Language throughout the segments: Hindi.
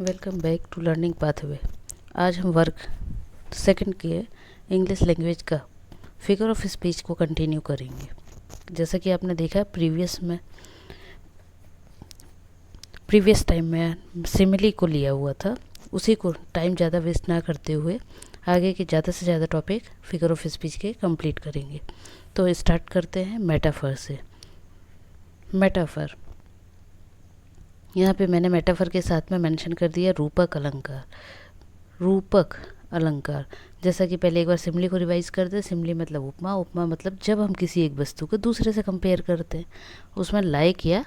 Welcome back to learning pathway. आज हम वर्क सेकंड के इंग्लिश लैंग्वेज का फिगर ऑफ स्पीच को कंटिन्यू करेंगे। जैसा कि आपने देखा प्रीवियस टाइम में सिमिली को लिया हुआ था, उसी को टाइम ज़्यादा वेस्ट ना करते हुए आगे के ज़्यादा से ज़्यादा टॉपिक फिगर ऑफ स्पीच के कंप्लीट करेंगे। तो स्टार्ट करते हैं मेटाफर से। मेटाफर, यहाँ पे मैंने मेटाफर के साथ में मेंशन कर दिया रूपक अलंकार। रूपक अलंकार, जैसा कि पहले एक बार सिमली को रिवाइज कर दे। सिमली मतलब उपमा, उपमा मतलब जब हम किसी एक वस्तु को दूसरे से कंपेयर करते हैं, उसमें लाइक या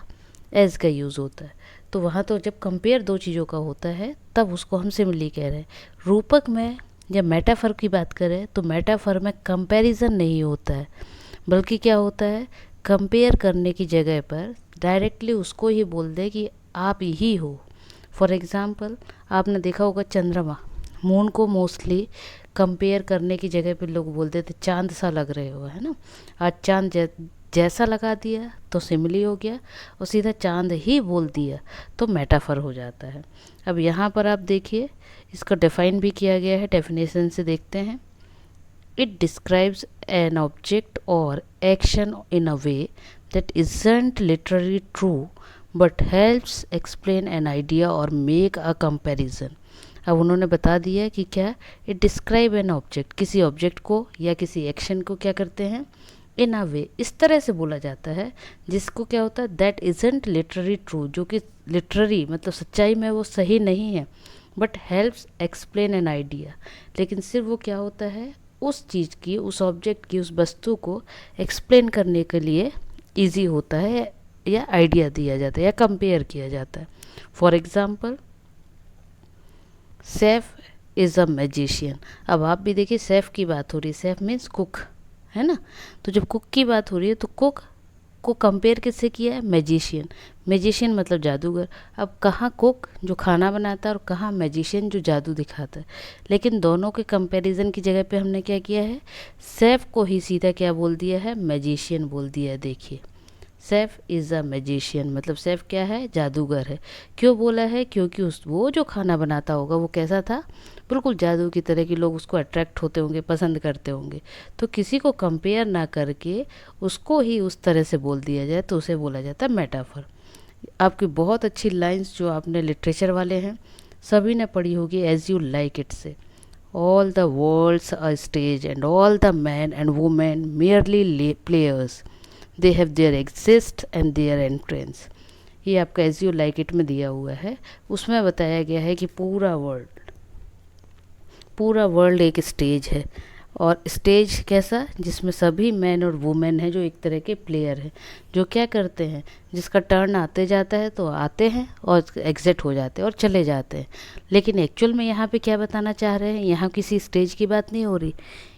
एज का यूज़ होता है। तो वहाँ तो जब कंपेयर दो चीज़ों का होता है तब उसको हम सिमली कह रहे हैं। रूपक में जब मेटाफर की बात करें तो मेटाफर में कंपैरिजन नहीं होता है, बल्कि क्या होता है, कंपेयर करने की जगह पर डायरेक्टली उसको ही बोल दे कि आप ही हो। फॉर एग्ज़ाम्पल, आपने देखा होगा चंद्रमा, मून को मोस्टली कंपेयर करने की जगह पे लोग बोलते थे चांद सा लग रहे हो, है ना। आज चांद जैसा लगा दिया तो सिमिली हो गया, और सीधा चांद ही बोल दिया तो मेटाफर हो जाता है। अब यहाँ पर आप देखिए, इसका डिफाइन भी किया गया है। डेफिनेशन से देखते हैं। It describes an object or action in a way that isn't literally true but helps explain an idea or make a comparison. अब उन्होंने बता दिया कि क्या, इट डिस्क्राइब एन ऑब्जेक्ट, किसी ऑब्जेक्ट को या किसी एक्शन को क्या करते हैं, इन अ वे, इस तरह से बोला जाता है जिसको क्या होता है, दैट इजंट लिटरली ट्रू, जो कि लिटररी मतलब सच्चाई में वो सही नहीं है, but helps explain an idea, लेकिन सिर्फ वो क्या होता है, उस चीज़ की, उस ऑब्जेक्ट की, उस वस्तु को एक्सप्लेन करने के लिए इजी होता है या आइडिया दिया जाता है या कंपेयर किया जाता है। For example, safe is a magician. अब आप भी देखिए, सेफ की बात हो रही है, सेफ मीन्स कुक, है ना। तो जब कुक की बात हो रही है तो कुक को कंपेयर किससे किया है, मैजिशियन। मैजिशियन मतलब जादूगर। अब कहाँ कुक जो खाना बनाता है और कहाँ मैजिशियन जो जादू दिखाता है, लेकिन दोनों के कंपैरिजन की जगह पे हमने क्या किया है, सेफ को ही सीधा क्या बोल दिया है, मैजिशियन बोल दिया है। देखिए, सेफ इज़ अ मैजिशियन मतलब सेफ क्या है, जादूगर है। क्यों बोला है, क्योंकि वो जो खाना बनाता होगा वो कैसा था, बिल्कुल जादू की तरह की, लोग उसको अट्रैक्ट होते होंगे, पसंद करते होंगे। तो किसी को कंपेयर ना करके उसको ही उस तरह से बोल दिया जाए तो उसे बोला जाता है मेटाफर। आपकी बहुत अच्छी लाइंस जो आपने लिटरेचर वाले हैं सभी ने पढ़ी होगी, as you like it say, all the world's a stage and all the man and women merely players, they have their exist and their entrance. ये आपका एज यू लाइक इट में दिया हुआ है। उसमें बताया गया है कि पूरा वर्ल्ड एक स्टेज है, और स्टेज कैसा, जिसमें सभी मैन और वुमेन हैं जो एक तरह के प्लेयर हैं, जो क्या करते हैं, जिसका टर्न आते जाता है तो आते हैं और एग्जिट हो जाते हैं और चले जाते हैं। लेकिन एक्चुअल में यहाँ पे क्या बताना चाह रहे हैं, यहाँ किसी स्टेज की बात नहीं हो रही,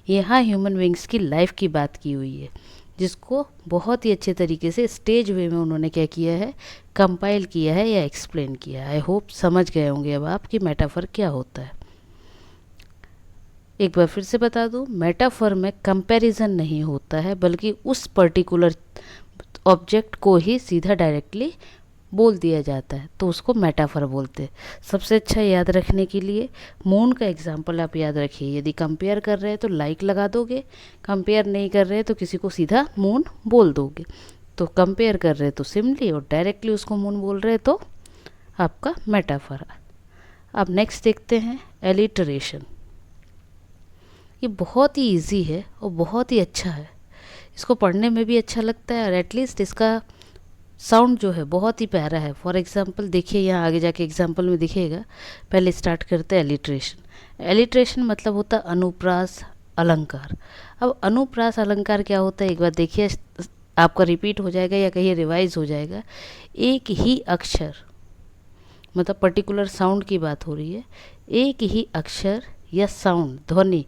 यहाँ ह्यूमन बींग्स की लाइफ की बात की हुई है, जिसको बहुत ही अच्छे तरीके से स्टेज वे में उन्होंने क्या किया है, कंपाइल किया है या एक्सप्लेन किया है। आई होप समझ गए होंगे अब आप कि मेटाफर क्या होता है। एक बार फिर से बता दूं, मेटाफर में कंपैरिजन नहीं होता है, बल्कि उस पर्टिकुलर ऑब्जेक्ट को ही सीधा डायरेक्टली बोल दिया जाता है, तो उसको मेटाफर बोलते हैं। सबसे अच्छा याद रखने के लिए मून का एग्जांपल आप याद रखिए। यदि कंपेयर कर रहे हैं तो लाइक लगा दोगे, कंपेयर नहीं कर रहे हैं तो किसी को सीधा मून बोल दोगे। तो कंपेयर कर रहे हैं तो सिमली, और डायरेक्टली उसको मून बोल रहे हैं तो आपका मेटाफर। अब नेक्स्ट देखते हैं एलिटरेशन। ये बहुत ही इजी है और बहुत ही अच्छा है, इसको पढ़ने में भी अच्छा लगता है, और एटलीस्ट इसका साउंड जो है बहुत ही प्यारा है। फॉर एग्जांपल देखिए, यहाँ आगे जाके एग्जांपल में दिखेगा। पहले स्टार्ट करते हैं एलिट्रेशन। एलिट्रेशन मतलब होता है अनुप्रास अलंकार। अब अनुप्रास अलंकार क्या होता है, एक बार देखिए, आपका रिपीट हो जाएगा या कहीं रिवाइज हो जाएगा। एक ही अक्षर, मतलब पर्टिकुलर साउंड की बात हो रही है, एक ही अक्षर या साउंड, ध्वनि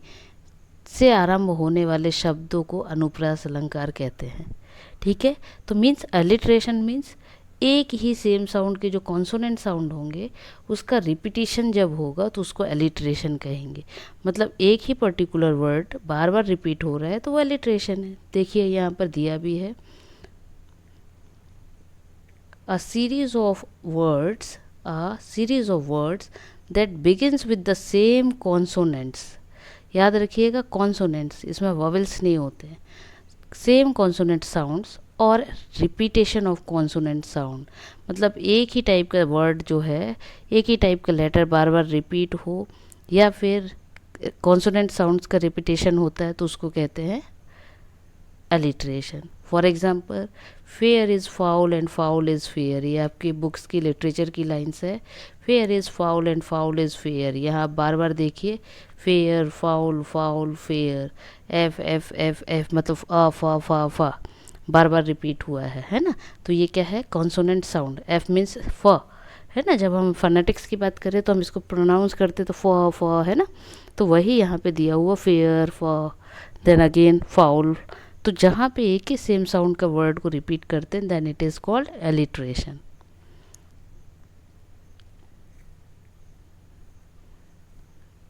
से आरंभ होने वाले शब्दों को अनुप्रास अलंकार कहते हैं। ठीक है, तो मीन्स एलिट्रेशन मीन्स एक ही सेम साउंड के जो कॉन्सोनेंट साउंड होंगे उसका रिपीटिशन जब होगा तो उसको एलिट्रेशन कहेंगे। मतलब एक ही पर्टिकुलर वर्ड बार बार रिपीट हो रहा है तो वो एलिट्रेशन है। देखिए यहाँ पर दिया भी है, a series of words a series of words that begins with the same consonants. याद रखिएगा consonants, इसमें vowels नहीं होते हैं. सेम कॉन्सोनेंट साउंड्स और रिपीटेशन ऑफ कॉन्सोनेंट साउंड, मतलब एक ही टाइप का वर्ड जो है, एक ही टाइप का लेटर बार बार रिपीट हो या फिर कॉन्सोनेंट साउंड्स का रिपीटेशन होता है तो उसको कहते हैं alliteration. For example, fair is foul and foul is fair, ये आपकी बुक्स की लिटरेचर की लाइन्स है. Fair is foul and foul is fair, यहाँ आप बार बार देखिए, fair foul foul fair, F F F F मतलब आ फा फा फा बार बार रिपीट हुआ है ना. तो ये क्या है, कॉन्सोनेंट साउंड. एफ मीन्स फ है ना, जब हम फोनेटिक्स की बात करें तो हम इसको प्रोनाउंस करते तो फ है ना. तो वही यहाँ पे दिया हुआ, फेयर फ, देन अगेन फाउल. तो जहाँ पे एक ही सेम साउंड का वर्ड को रिपीट करते हैं then it is called alliteration.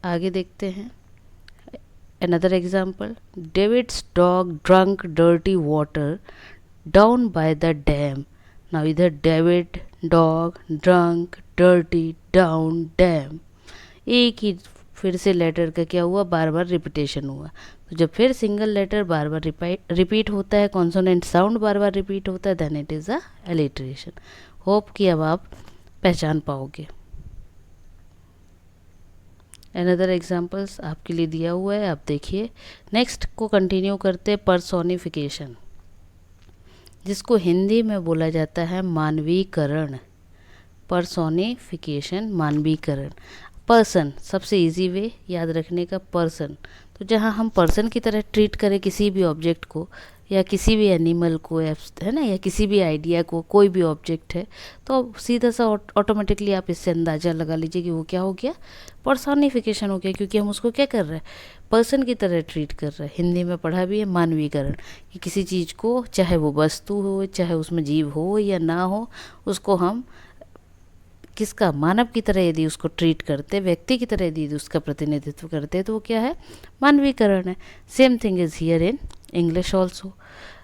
आगे देखते हैं another example. David's dog drunk dirty water down by the dam. Now इधर David, dog, drunk, dirty, down, dam. एक ही फिर से लेटर का क्या हुआ, बार बार रिपीटेशन हुआ. तो जब फिर सिंगल लेटर बार बार रिपीट होता है, कॉन्सोनेंट साउंड बार बार रिपीट होता है, then it is a alliteration. Hope कि अब आप पहचान पाओगे. अनदर एग्जाम्पल्स आपके लिए दिया हुआ है, आप देखिए. नेक्स्ट को कंटिन्यू करते हैं, पर्सोनिफिकेशन, जिसको हिंदी में बोला जाता है मानवीकरण. पर्सोनिफिकेशन, मानवीकरण. पर्सन सबसे इजी वे याद रखने का, पर्सन. तो जहाँ हम पर्सन की तरह ट्रीट करें किसी भी ऑब्जेक्ट को या किसी भी एनिमल को, है ना, या किसी भी आइडिया को, कोई भी ऑब्जेक्ट है, तो सीधा सा ऑटोमेटिकली आप इससे अंदाज़ा लगा लीजिए कि वो क्या हो गया, पर्सोनिफिकेशन हो गया, क्योंकि हम उसको क्या कर रहे हैं, पर्सन की तरह ट्रीट कर रहे हैं. हिंदी में पढ़ा भी है मानवीकरण, कि किसी चीज़ को, चाहे वो वस्तु हो, चाहे उसमें जीव हो या ना हो, उसको हम किसका, मानव की तरह यदि उसको ट्रीट करते, व्यक्ति की तरह यदि उसका प्रतिनिधित्व करते, तो वो क्या है, मानवीकरण है. Same thing is here in English also.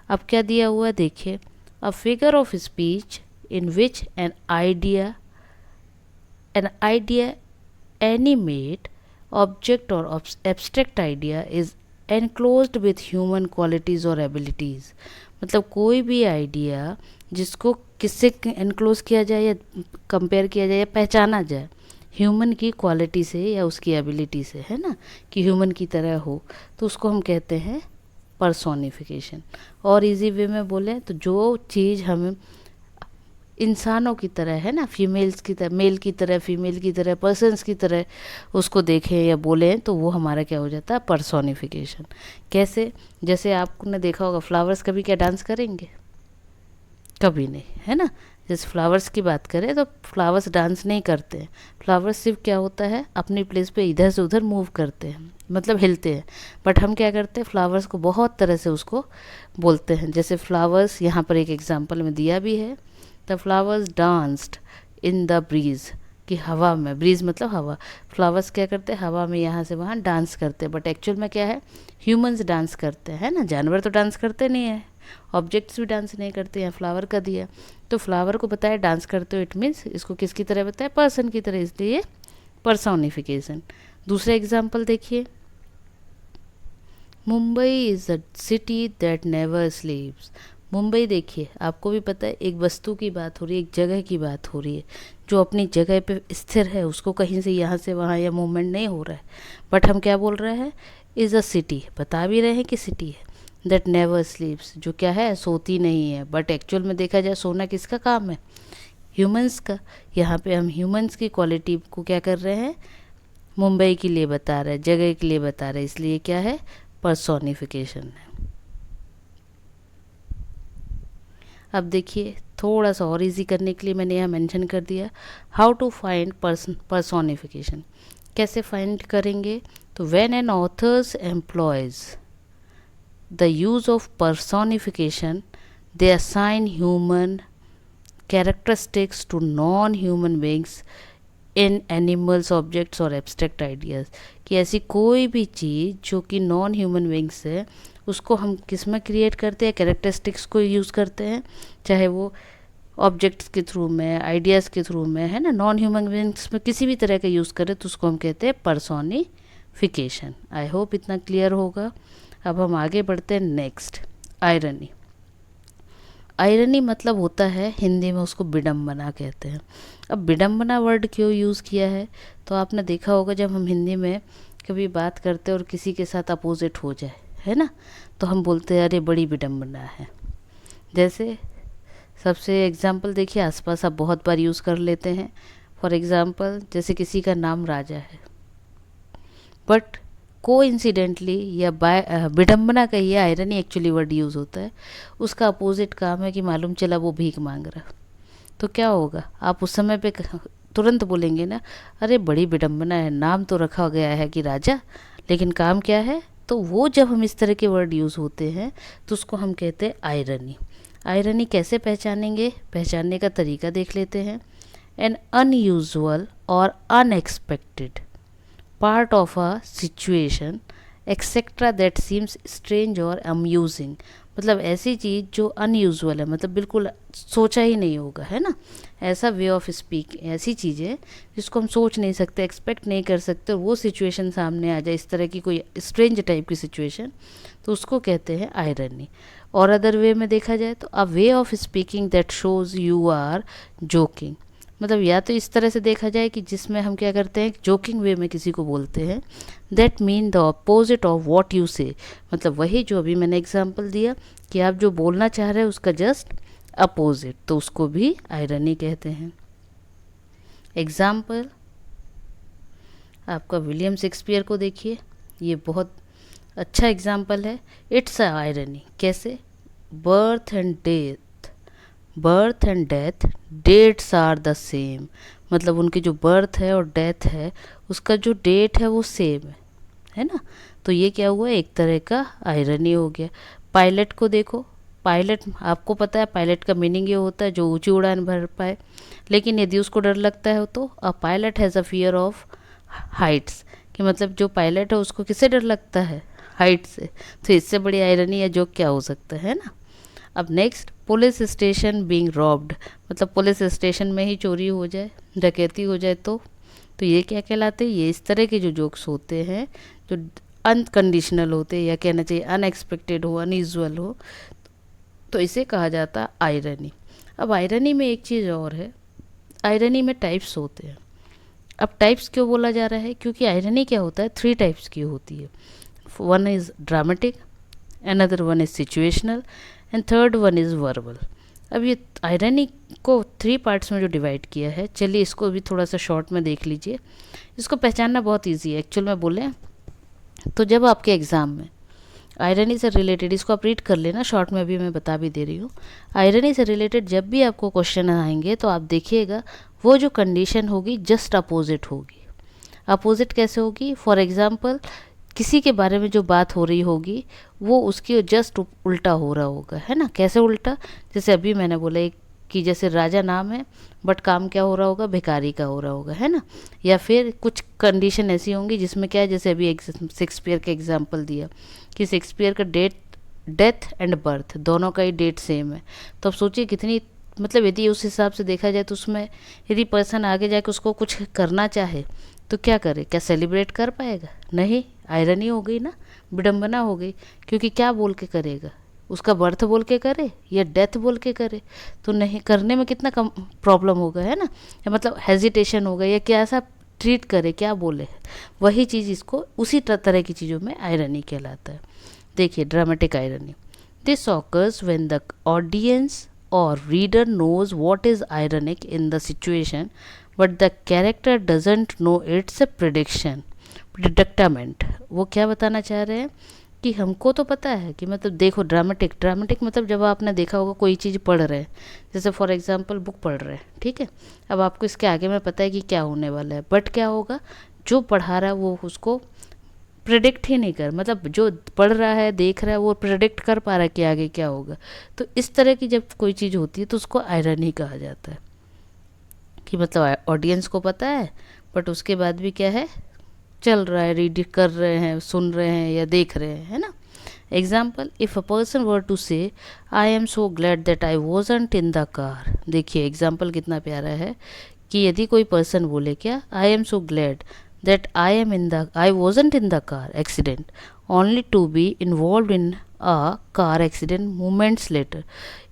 अब क्या दिया हुआ है देखिए, a figure of speech in which an idea animate object और abstract idea is enclosed with human qualities और एबिलिटीज़. मतलब कोई भी आइडिया जिसको किससे एनक्लोज किया जाए या कंपेयर किया जाए या पहचाना जाए, ह्यूमन की क्वालिटी से या उसकी एबिलिटी से, है ना, कि ह्यूमन की तरह हो, तो उसको हम कहते हैं पर्सोनिफिकेशन. और इजी वे में बोले तो जो चीज़ हमें इंसानों की तरह, है ना, फीमेल्स की तरह, मेल की तरह, फीमेल की तरह, पर्सन्स की तरह उसको देखें या बोलें, तो वो हमारा क्या हो जाता है, पर्सोनिफिकेशन. कैसे, जैसे आपने देखा होगा फ्लावर्स कभी क्या डांस करेंगे, कभी नहीं, है ना. जैसे फ्लावर्स की बात करें तो फ्लावर्स डांस नहीं करते हैं. फ्लावर्स सिर्फ क्या होता है, अपनी प्लेस पे इधर से उधर मूव करते हैं, मतलब हिलते हैं. बट हम क्या करते हैं, फ्लावर्स को बहुत तरह से उसको बोलते हैं. जैसे फ्लावर्स यहाँ पर एक एग्जांपल में दिया भी है, the flowers danced in the breeze, कि हवा में, ब्रीज मतलब हवा, फ्लावर्स क्या करते हैं, हवा में यहाँ से वहाँ डांस करते हैं. बट एक्चुअल में क्या है, ह्यूमंस डांस करते हैं, है ना. जानवर तो डांस करते नहीं है, ऑब्जेक्ट्स भी डांस नहीं करते हैं. फ्लावर का दिया तो फ्लावर को बताया डांस करते हो, इट मीन्स इसको किसकी तरह बताया, पर्सन की तरह, इसलिए पर्सोनिफिकेशन. दूसरा एग्जाम्पल देखिए, Mumbai is a city that never स्लीप्स. Mumbai देखिए, आपको भी पता है, एक वस्तु की बात हो रही है, एक जगह की बात हो रही है, जो अपनी जगह पे स्थिर है, उसको कहीं से यहाँ से वहाँ या मूवमेंट नहीं हो रहा है. बट हम क्या बोल रहे हैं, इज़ अ सिटी, बता भी रहे हैं कि सिटी है, दैट नेवर स्लीप्स, जो क्या है, सोती नहीं है. बट एक्चुअल में देखा जाए सोना किसका काम है, ह्यूमंस का. यहाँ पे हम ह्यूमंस की क्वालिटी को क्या कर रहे हैं, मुंबई के लिए बता रहे हैं, जगह के लिए बता रहे हैं, इसलिए क्या है, पर्सोनिफिकेशन है. अब देखिए, थोड़ा सा और इजी करने के लिए मैंने यहाँ मेंशन कर दिया, हाउ टू फाइंड पर्सोनिफिकेशन. कैसे फाइंड करेंगे, तो when an authors employees the use of personification, they assign human characteristics to non-human beings in animals, objects और abstract ideas. कि ऐसी कोई भी चीज़ जो कि नॉन ह्यूमन बींग्स है, उसको हम किस में क्रिएट करते हैं, कैरेक्टरिस्टिक्स को यूज़ करते हैं, चाहे वो ऑब्जेक्ट्स के थ्रू में, आइडियाज़ के थ्रू में, है ना, नॉन ह्यूमन बीइंग्स में किसी भी तरह का यूज़ करें तो उसको हम कहते हैं पर्सोनिफिकेशन। आई होप इतना क्लियर होगा। अब हम आगे बढ़ते हैं नेक्स्ट, आयरनी। आयरनी मतलब होता है हिंदी में उसको विडम्बना कहते हैं। अब विडम्बना वर्ड क्यों यूज़ किया है, तो आपने देखा होगा जब हम हिंदी में कभी बात करते हैं और किसी के साथ अपोजिट हो जाए, है ना, तो हम बोलते हैं अरे बड़ी विडम्बना है। जैसे सबसे एग्जाम्पल देखिए, आसपास आप बहुत बार यूज़ कर लेते हैं। फॉर एग्ज़ाम्पल जैसे किसी का नाम राजा है, बट कोइंसिडेंटली या बाय विडम्बना का ये आयरनी एक्चुअली वर्ड यूज़ होता है। उसका अपोजिट काम है कि मालूम चला वो भीख मांग रहा, तो क्या होगा, आप उस समय पे तुरंत बोलेंगे ना, अरे बड़ी विडम्बना है, नाम तो रखा गया है कि राजा, लेकिन काम क्या है। तो वो जब हम इस तरह के वर्ड यूज़ होते हैं तो उसको हम कहते हैं आयरनी। आयरनी कैसे पहचानेंगे, पहचानने का तरीका देख लेते हैं। एन अनयूजुअल और unexpected part of a situation etcetera that seems strange और अम्यूजिंग, मतलब ऐसी चीज़ जो अनयूजुअल है, मतलब बिल्कुल सोचा ही नहीं होगा, है ना, ऐसा वे ऑफ स्पीक, ऐसी चीज़ें जिसको हम सोच नहीं सकते, एक्सपेक्ट नहीं कर सकते, और वो सिचुएशन सामने आ जाए, इस तरह की कोई स्ट्रेंज टाइप की सिचुएशन, तो उसको कहते हैं आयरनी। और अदर वे में देखा जाए तो a way of speaking that shows you are joking, मतलब या तो इस तरह से देखा जाए कि जिसमें हम क्या करते हैं, जोकिंग वे में किसी को बोलते हैं। That mean the opposite of what you से, मतलब वही जो अभी मैंने एग्जाम्पल दिया कि आप जो बोलना चाह रहे हैं उसका जस्ट अपोजिट, तो उसको भी आयरनी कहते हैं। एग्जाम्पल आपका विलियम शेक्सपियर को देखिए, ये बहुत अच्छा एग्जाम्पल है। इट्स अ आयरनी, कैसे, birth and death, birth and death dates are the same, मतलब उनकी जो बर्थ है और डेथ है उसका जो डेट है वो सेम है ना, तो ये क्या हुआ, एक तरह का आयरनी हो गया। पायलट को देखो, पायलट आपको पता है पायलट का मीनिंग ये होता है जो ऊंची उड़ान भर पाए, लेकिन यदि उसको डर लगता है तो a pilot has a fear of Heights, कि मतलब जो पायलट है उसको किससे डर लगता है, हाइट से, तो इससे बड़ी आयरनी या जोक क्या हो सकता है ना। अब next, police station being robbed, मतलब पुलिस स्टेशन में ही चोरी हो जाए, डकैती हो जाए, तो ये क्या कहलाते हैं, ये इस तरह के जो जोक्स होते हैं जो अनकंडीशनल होते हैं, या कहना चाहिए अनएक्सपेक्टेड हो, अनयूजुअल हो, तो इसे कहा जाता है आयरनी। अब आयरनी में एक चीज़ और है, आयरनी में टाइप्स होते हैं। अब टाइप्स क्यों बोला जा रहा है, क्योंकि आयरनी क्या होता है, 3 टाइप्स की होती है। One is dramatic, another one is situational, and third one is verbal. अब ये आयरनी को 3 पार्ट्स में जो डिवाइड किया है, चलिए इसको भी थोड़ा सा शॉर्ट में देख लीजिए। इसको पहचानना बहुत इजी है एक्चुअल में बोलें तो। जब आपके एग्ज़ाम में आयरनी से रिलेटेड, इसको आप रीड कर लेना, शॉर्ट में अभी मैं बता भी दे रही हूँ। आयरनी से रिलेटेड जब भी आपको क्वेश्चन आएंगे तो आप देखिएगा वो जो कंडीशन होगी जस्ट अपोजिट होगी। अपोजिट कैसे होगी, फॉर एग्ज़ाम्पल किसी के बारे में जो बात हो रही होगी वो उसकी जस्ट उल्टा हो रहा होगा, है ना, कैसे उल्टा, जैसे अभी मैंने बोला एक कि जैसे राजा नाम है बट काम क्या हो रहा होगा, भिखारी का हो रहा होगा, है ना। या फिर कुछ कंडीशन ऐसी होंगी जिसमें क्या है, जैसे अभी शेक्सपियर का एग्जांपल दिया कि शेक्सपियर का डेथ एंड बर्थ दोनों का ही डेट सेम है, तो अब सोचिए कितनी, मतलब यदि उस हिसाब से देखा जाए तो उसमें यदि पर्सन आगे जाके उसको कुछ करना चाहे तो क्या करे, क्या सेलिब्रेट कर पाएगा, नहीं, आयरनी हो गई ना, विडम्बना हो गई, क्योंकि क्या बोल के करेगा, उसका बर्थ बोल के करे या डेथ बोल के करे, तो नहीं, करने में कितना कम प्रॉब्लम होगा, है ना, या मतलब हेजिटेशन होगा, या क्या ऐसा ट्रीट करे, क्या बोले, वही चीज़ इसको उसी तरह की चीज़ों में आयरनी कहलाता है। देखिए dramatic irony, this occurs when the audience और reader knows what is ironic in the situation but the character doesn't know it's a predicament. वो क्या बताना चाह रहे हैं कि हमको तो पता है कि मतलब देखो ड्रामेटिक मतलब जब आपने देखा होगा कोई चीज़ पढ़ रहे हैं, जैसे फॉर एग्जांपल बुक पढ़ रहे हैं, ठीक है, अब आपको इसके आगे में पता है कि क्या होने वाला है, बट क्या होगा, जो पढ़ा रहा है वो उसको प्रेडिक्ट ही नहीं कर, मतलब जो पढ़ रहा है देख रहा है वो प्रेडिक्ट कर पा रहा है कि आगे क्या होगा। तो इस तरह की जब कोई चीज़ होती है तो उसको आयरनी कहा जाता है, कि मतलब ऑडियंस को पता है बट उसके बाद भी क्या है, चल रहा है, रीड कर रहे हैं, सुन रहे हैं या देख रहे हैं, है ना। Example, if a person were to say I am so glad that I wasn't in the car. देखिए एग्जाम्पल कितना प्यारा है कि यदि कोई पर्सन बोले क्या, I am so glad that I wasn't in the car accident only to be involve in a car accident moments later.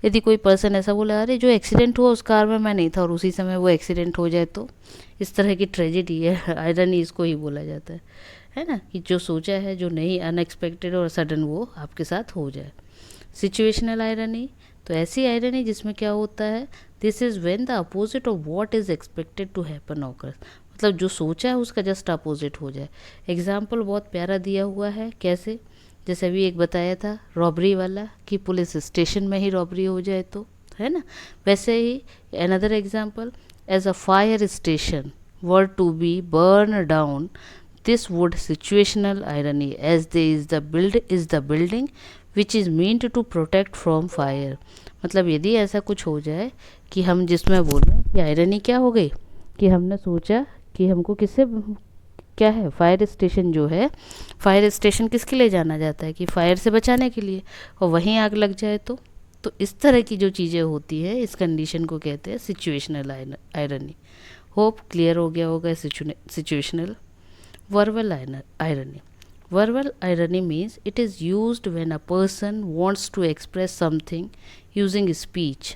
यदि कोई पर्सन ऐसा बोला, अरे जो एक्सीडेंट हुआ उस कार में मैं नहीं था, और उसी समय वो एक्सीडेंट हो जाए, तो इस तरह की ट्रेजेडी है, आयरनी इसको ही बोला जाता है ना, कि जो सोचा है, जो नहीं, अनएक्सपेक्टेड और सडन वो आपके साथ हो जाए। सिचुएशनल आयरनी, तो ऐसी आयरनी जिसमें क्या होता है, this is when the opposite of what is expected to happen occurs, मतलब जो सोचा है उसका जस्ट अपोजिट हो जाए। एग्जाम्पल बहुत प्यारा दिया हुआ है, कैसे, जैसे अभी एक बताया था रॉबरी वाला, कि पुलिस स्टेशन में ही रॉबरी हो जाए तो, है ना, वैसे ही another example, as a fire station were to be burn down, this would situational irony as there is the building which is meant to protect from fire। मतलब यदि ऐसा कुछ हो जाए कि हम जिसमें बोलें कि आयरनी क्या हो गई, कि हमने सोचा कि हमको किससे क्या है, फायर स्टेशन जो है, फायर स्टेशन किसके लिए जाना जाता है, कि फायर से बचाने के लिए, और वहीं आग लग जाए तो इस तरह की जो चीज़ें होती है इस कंडीशन को कहते हैं सिचुएशनल आयरनी। होप क्लियर हो गया होगा situational. Verbal irony. Verbal irony means it is used when a person wants to express something using speech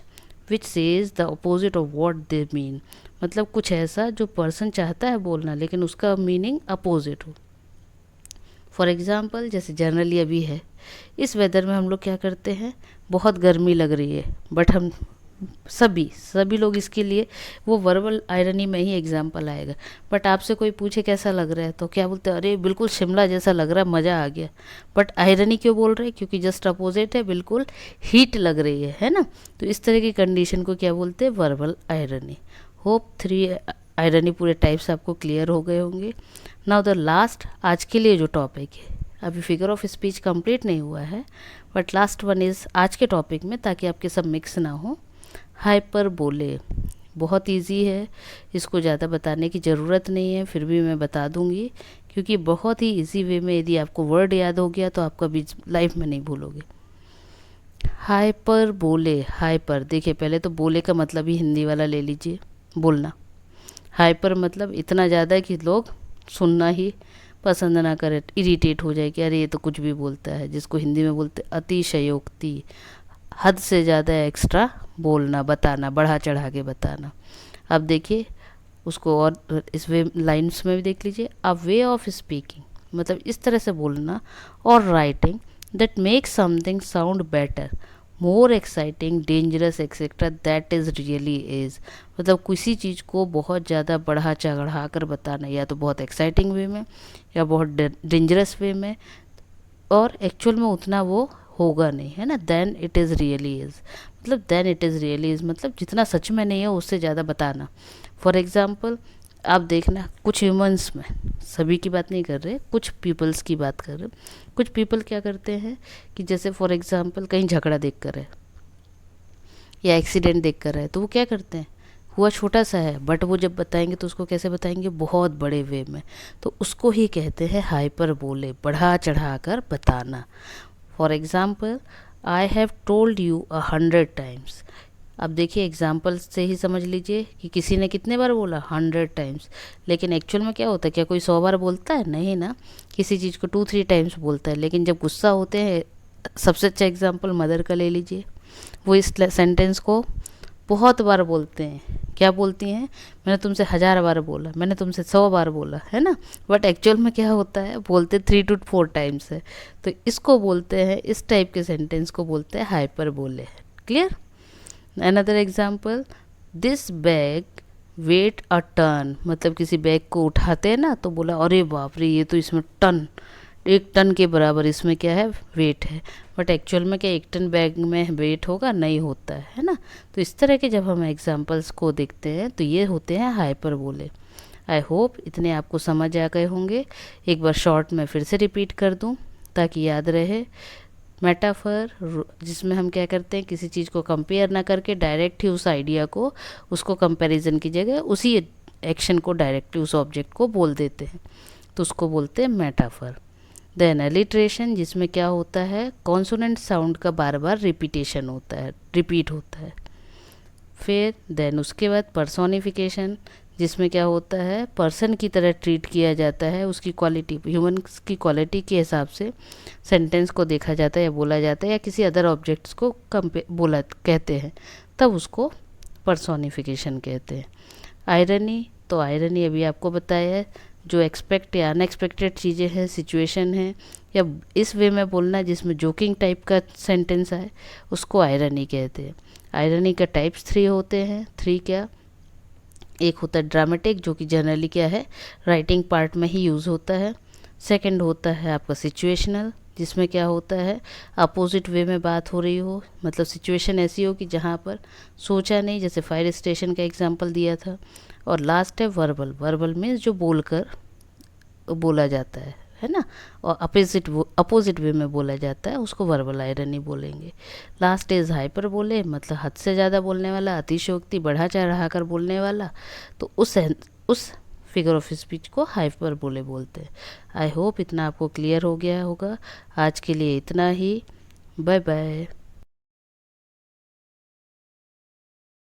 which says the opposite of what they mean। मतलब कुछ ऐसा जो पर्सन चाहता है बोलना लेकिन उसका मीनिंग अपोजिट हो। फॉर एग्ज़ाम्पल, जैसे जनरली अभी है, इस वेदर में हम लोग क्या करते हैं, बहुत गर्मी लग रही है, बट हम सभी लोग इसके लिए वो वर्बल आयरनी में ही एग्जाम्पल आएगा। बट आपसे कोई पूछे कैसा लग रहा है तो क्या बोलते हैं, अरे बिल्कुल शिमला जैसा लग रहा है, मज़ा आ गया। बट आयरनी क्यों बोल रहे हैं, क्योंकि जस्ट अपोजिट है, बिल्कुल हीट लग रही है ना। तो इस तरह की कंडीशन को क्या बोलते हैं, वर्बल आयरनी। होप 3 आयरनी पूरे टाइप्स आपको क्लियर हो गए होंगे। नाउ द लास्ट, आज के लिए जो टॉपिक है, अभी फिगर ऑफ स्पीच कंप्लीट नहीं हुआ है, बट लास्ट वन इज़ आज के टॉपिक में, ताकि आपके सब मिक्स ना हो, हाइपरबोले। बहुत इजी है, इसको ज़्यादा बताने की ज़रूरत नहीं है, फिर भी मैं बता दूंगी, क्योंकि बहुत ही इजी वे में यदि आपको वर्ड याद हो गया तो आप कभी लाइफ में नहीं भूलोगे। हाइपरबोले, हाइपर, देखिए पहले तो बोले का मतलब ही हिंदी वाला ले लीजिए, बोलना। हाइपर मतलब इतना ज़्यादा कि लोग सुनना ही पसंद ना करें, इरिटेट हो जाए कि अरे ये तो कुछ भी बोलता है, जिसको हिंदी में बोलते अतिशयोक्ति, हद से ज़्यादा एक्स्ट्रा बोलना, बताना, बढ़ा चढ़ा के बताना। अब देखिए उसको और इस वे लाइन्स में भी देख लीजिए, अ वे ऑफ स्पीकिंग, मतलब इस तरह से बोलना और writing that make something sound better, more exciting, dangerous etcetera that is really is. मतलब किसी चीज़ को बहुत ज़्यादा बढ़ा चढ़ा कर बताना, या तो बहुत एक्साइटिंग वे में या बहुत डेंजरस वे में, और एक्चुअल में उतना वो होगा नहीं, है ना। Then it is really is, मतलब then it is really is मतलब जितना सच में नहीं है उससे ज़्यादा बताना। फॉर एग्ज़ाम्पल, आप देखना कुछ ह्यूमंस में, सभी की बात नहीं कर रहे, कुछ पीपल्स की बात कर रहे। कुछ पीपल क्या करते हैं कि जैसे फॉर एग्ज़ाम्पल कहीं झगड़ा देख कर है या एक्सीडेंट देख कर है, तो वो क्या करते हैं, हुआ छोटा सा है, बट वो जब बताएंगे तो उसको कैसे बताएंगे, बहुत बड़े वे में। तो उसको ही कहते हैं हाइपर बोले, बढ़ा चढ़ा कर बताना। For example, I have told you 100 times. अब देखिए एग्जाम्पल से ही समझ लीजिए कि किसी ने कितने बार बोला, 100 टाइम्स। लेकिन एक्चुअल में क्या होता है, क्या कोई 100 बार बोलता है, नहीं ना। किसी चीज़ को 2-3 टाइम्स बोलता है। लेकिन जब गुस्सा होते हैं, सबसे अच्छा एग्जाम्पल मदर का ले लीजिए, वो इस सेंटेंस को बहुत बार बोलते हैं। क्या बोलती हैं, मैंने तुमसे 1000 बार बोला, मैंने तुमसे 100 बार बोला, है ना। बट एक्चुअल में क्या होता है, बोलते 3 to 4 टाइम्स है। तो इसको बोलते हैं, इस टाइप के सेंटेंस को बोलते हैं हाइपर बोले। Clear. Another example, this bag weight a ton, मतलब किसी बैग को उठाते हैं ना, तो बोला अरे बाप रे, ये तो इसमें टन, 1 टन के बराबर इसमें क्या है, वेट है। बट एक्चुअल में क्या 1 टन बैग में वेट होगा, नहीं होता है ना। तो इस तरह के जब हम एग्जाम्पल्स को देखते हैं तो ये होते हैं हाइपर बोले। आई होप इतने आपको समझ आ गए होंगे। एक बार शॉर्ट में फिर से रिपीट कर दूं ताकि याद रहे। मेटाफर, जिसमें हम क्या करते हैं, किसी चीज़ को कंपेयर ना करके डायरेक्ट ही उस आइडिया को, उसको कंपैरिजन की जगह उसी एक्शन को डायरेक्टली उस ऑब्जेक्ट को बोल देते हैं, तो उसको बोलते हैं मेटाफर। देन एलिट्रेशन, जिसमें क्या होता है, कॉन्सोनेंट साउंड का बार बार रिपीटेशन होता है, रिपीट होता है। फिर देन उसके बाद पर्सोनिफिकेशन, जिसमें क्या होता है, पर्सन की तरह ट्रीट किया जाता है, उसकी क्वालिटी, ह्यूमन की क्वालिटी के हिसाब से सेंटेंस को देखा जाता है या बोला जाता है, या किसी अदर ऑब्जेक्ट्स को बोला कहते हैं, तब उसको पर्सोनिफिकेशन कहते हैं। आयरनी, तो आयरनी अभी आपको बताया है, जो एक्सपेक्ट या अनएक्सपेक्टेड चीज़ें हैं, सिचुएशन है, या इस वे में बोलना जिसमें जोकिंग टाइप का सेंटेंस आए, उसको आयरनी कहते हैं। आयरनी का टाइप्स 3 होते हैं। 3 क्या, एक होता है ड्रामेटिक, जो कि जनरली क्या है, राइटिंग पार्ट में ही यूज़ होता है। सेकंड होता है आपका सिचुएशनल, जिसमें क्या होता है, अपोजिट वे में बात हो रही हो, मतलब सिचुएशन ऐसी हो कि जहाँ पर सोचा नहीं, जैसे फायर स्टेशन का एग्जांपल दिया था। और लास्ट है वर्बल। वर्बल में जो बोलकर बोला जाता है ना, और अपोजिट वे में बोला जाता है, उसको वर्बल आयरनी बोलेंगे। लास्ट इज हाइपर बोले, मतलब हद से ज़्यादा बोलने वाला, अतिशयोक्ति, बढ़ा चढ़ा कर बोलने वाला, तो उस फिगर ऑफ स्पीच को हाइपर बोले बोलते हैं। आई होप इतना आपको क्लियर हो गया होगा। आज के लिए इतना ही। Bye bye.